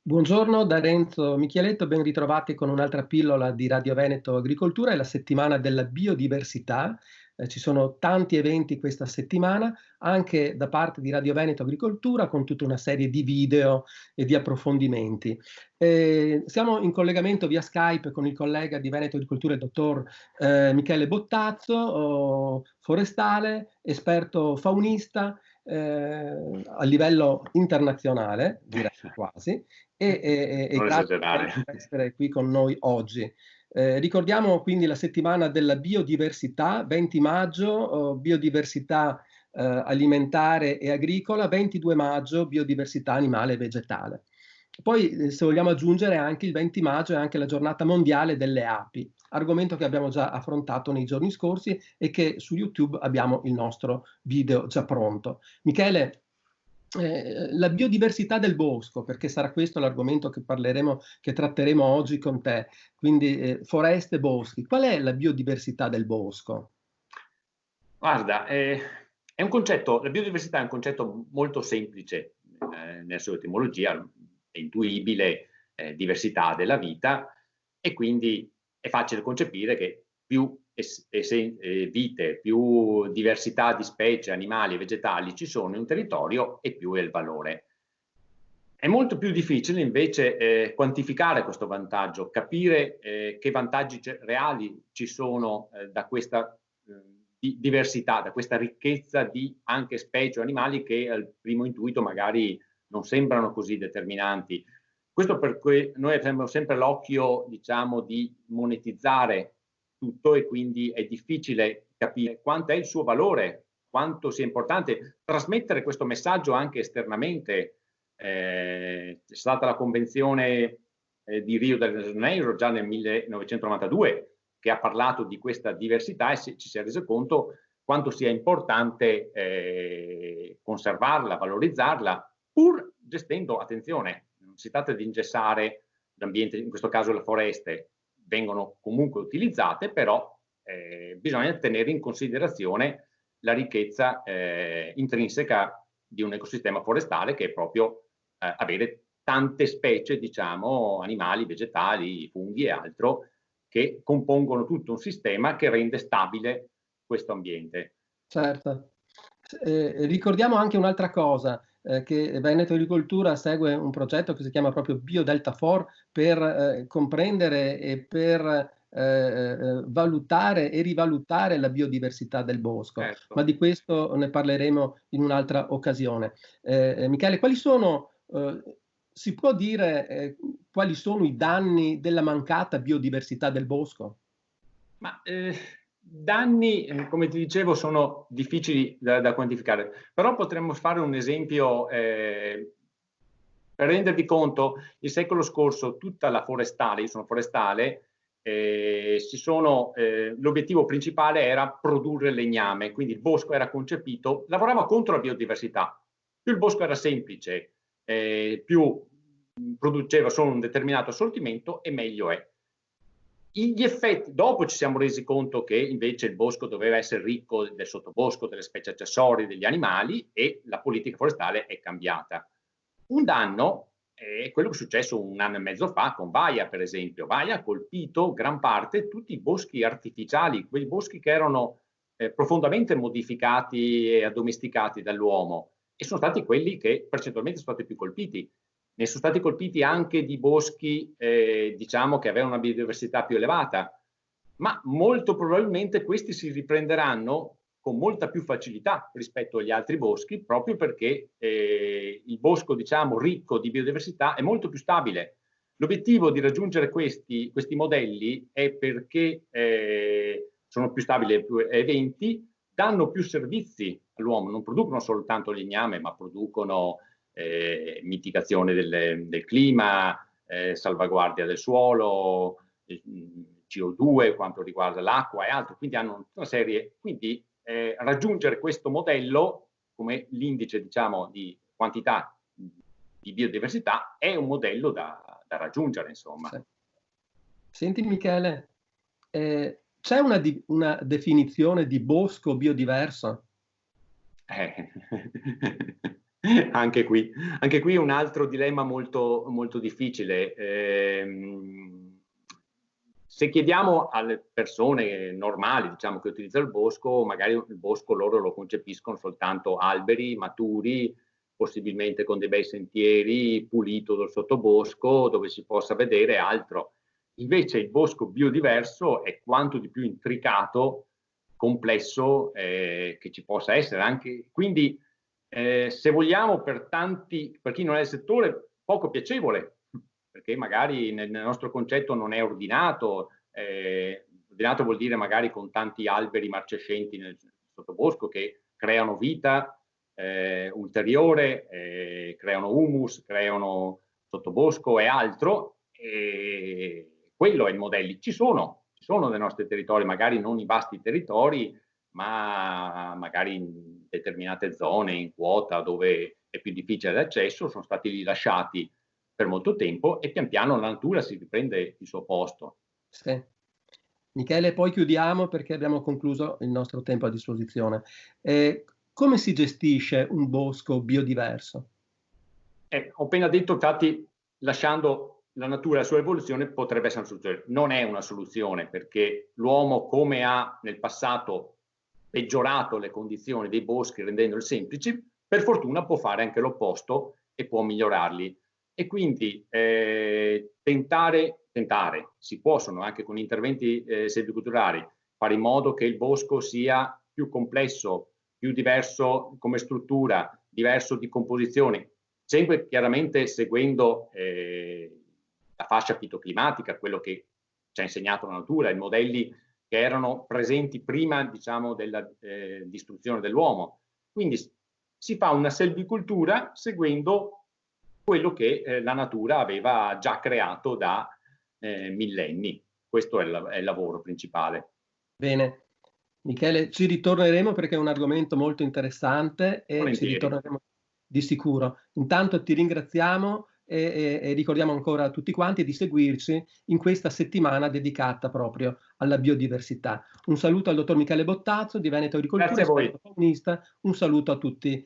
Buongiorno da Renzo Micheletto, ben ritrovati con un'altra pillola di Radio Veneto Agricoltura. È la settimana della biodiversità. Ci sono tanti eventi questa settimana, anche da parte di Radio Veneto Agricoltura, con tutta una serie di video e di approfondimenti. Siamo in collegamento via Skype con il collega di Veneto Agricoltura, il dottor Michele Bottazzo, forestale, esperto faunista a livello internazionale, direi quasi, e Non grazie esagerare. per essere qui con noi oggi. Ricordiamo quindi la settimana della biodiversità, 20 maggio, biodiversità alimentare e agricola, 22 maggio, biodiversità animale e vegetale. Poi, se vogliamo aggiungere, anche il 20 maggio è anche la giornata mondiale delle api, argomento che abbiamo già affrontato nei giorni scorsi e che su YouTube abbiamo il nostro video già pronto. Michele, la biodiversità del bosco, perché sarà questo l'argomento che parleremo, che tratteremo oggi con te, quindi foreste e boschi. Qual è la biodiversità del bosco? Guarda, è un concetto, la biodiversità è un concetto molto semplice nella sua etimologia, è intuibile, diversità della vita, e quindi è facile concepire che più vite, più diversità di specie animali e vegetali ci sono in un territorio e più è il valore. È molto più difficile invece quantificare questo vantaggio, capire che vantaggi reali ci sono da questa diversità, da questa ricchezza di anche specie o animali che al primo intuito magari non sembrano così determinanti. Questo per cui noi abbiamo sempre l'occhio, diciamo, di monetizzare tutto, e quindi è difficile capire quanto è il suo valore, quanto sia importante trasmettere questo messaggio anche esternamente. C'è stata la convenzione di Rio de Janeiro già nel 1992 che ha parlato di questa diversità, e ci si è reso conto quanto sia importante conservarla, valorizzarla, pur gestendo, attenzione, non si tratta di ingessare l'ambiente, in questo caso le foreste vengono comunque utilizzate, però bisogna tenere in considerazione la ricchezza intrinseca di un ecosistema forestale, che è proprio avere tante specie, diciamo, animali, vegetali, funghi e altro, che compongono tutto un sistema che rende stabile questo ambiente. Certo. Ricordiamo anche un'altra cosa, che Veneto Agricoltura segue un progetto che si chiama proprio BioDelta4 per comprendere e per valutare e rivalutare la biodiversità del bosco, Certo. ma di questo ne parleremo in un'altra occasione. Michele, quali sono, si può dire, quali sono i danni della mancata biodiversità del bosco? Ma danni, come ti dicevo, sono difficili da quantificare, però potremmo fare un esempio per rendervi conto. Il secolo scorso tutta la forestale, io sono forestale, l'obiettivo principale era produrre legname, quindi il bosco era concepito, lavorava contro la biodiversità. Più il bosco era semplice, più produceva solo un determinato assortimento, e meglio è. Gli effetti, dopo ci siamo resi conto che invece il bosco doveva essere ricco del sottobosco, delle specie accessorie, degli animali, e la politica forestale è cambiata. Un danno è quello che è successo un anno e mezzo fa con Vaia, per esempio. Vaia ha colpito gran parte tutti i boschi artificiali, quei boschi che erano profondamente modificati e addomesticati dall'uomo, e sono stati quelli che percentualmente sono stati più colpiti. Ne sono stati colpiti anche di boschi, diciamo, che avevano una biodiversità più elevata, ma molto probabilmente questi si riprenderanno con molta più facilità rispetto agli altri boschi, proprio perché il bosco, diciamo, ricco di biodiversità è molto più stabile. L'obiettivo di raggiungere questi modelli è perché sono più stabili e più eventi, danno più servizi all'uomo, non producono soltanto legname, ma producono mitigazione del clima, salvaguardia del suolo, CO2 quanto riguarda l'acqua e altro, quindi hanno una serie. Quindi raggiungere questo modello come l'indice, diciamo, di quantità di biodiversità è un modello da raggiungere, insomma. Sì. Senti Michele, c'è una definizione di bosco biodiverso? Anche qui un altro dilemma molto, molto difficile. Se chiediamo alle persone normali, diciamo, che utilizzano il bosco, magari il bosco loro lo concepiscono soltanto alberi maturi, possibilmente con dei bei sentieri, pulito dal sottobosco, dove si possa vedere altro. Invece il bosco biodiverso è quanto di più intricato, complesso, che ci possa essere. Anche, quindi, se vogliamo, per chi non è del settore, poco piacevole, perché magari nel nostro concetto non è ordinato. Ordinato vuol dire magari con tanti alberi marcescenti nel sottobosco che creano vita ulteriore, creano humus, creano sottobosco e altro. E quello è il modello. Ci sono nei nostri territori, magari non i vasti territori, ma magari in determinate zone, in quota, dove è più difficile l'accesso, sono stati rilasciati per molto tempo e pian piano la natura si riprende il suo posto. Sì. Michele, poi chiudiamo perché abbiamo concluso il nostro tempo a disposizione. Come si gestisce un bosco biodiverso? Ho appena detto, infatti, lasciando la natura e la sua evoluzione potrebbe essere una soluzione. Non è una soluzione, perché l'uomo, come ha nel passato peggiorato le condizioni dei boschi rendendoli semplici, per fortuna può fare anche l'opposto e può migliorarli. E quindi tentare, si possono anche con interventi silvicolturali fare in modo che il bosco sia più complesso, più diverso come struttura, diverso di composizione, sempre chiaramente seguendo la fascia fitoclimatica, quello che ci ha insegnato la natura, i modelli che erano presenti prima, diciamo, della distruzione dell'uomo. Quindi si fa una selvicoltura seguendo quello che la natura aveva già creato da millenni. Questo è il lavoro principale. Bene. Michele, ci ritorneremo perché è un argomento molto interessante e ci Volentieri. ritorneremo di sicuro. Intanto ti ringraziamo e ricordiamo ancora a tutti quanti di seguirci in questa settimana dedicata proprio alla biodiversità. Un saluto al dottor Michele Bottazzo di Veneto Agricoltura, Grazie a voi. esperto faunista. Un saluto a tutti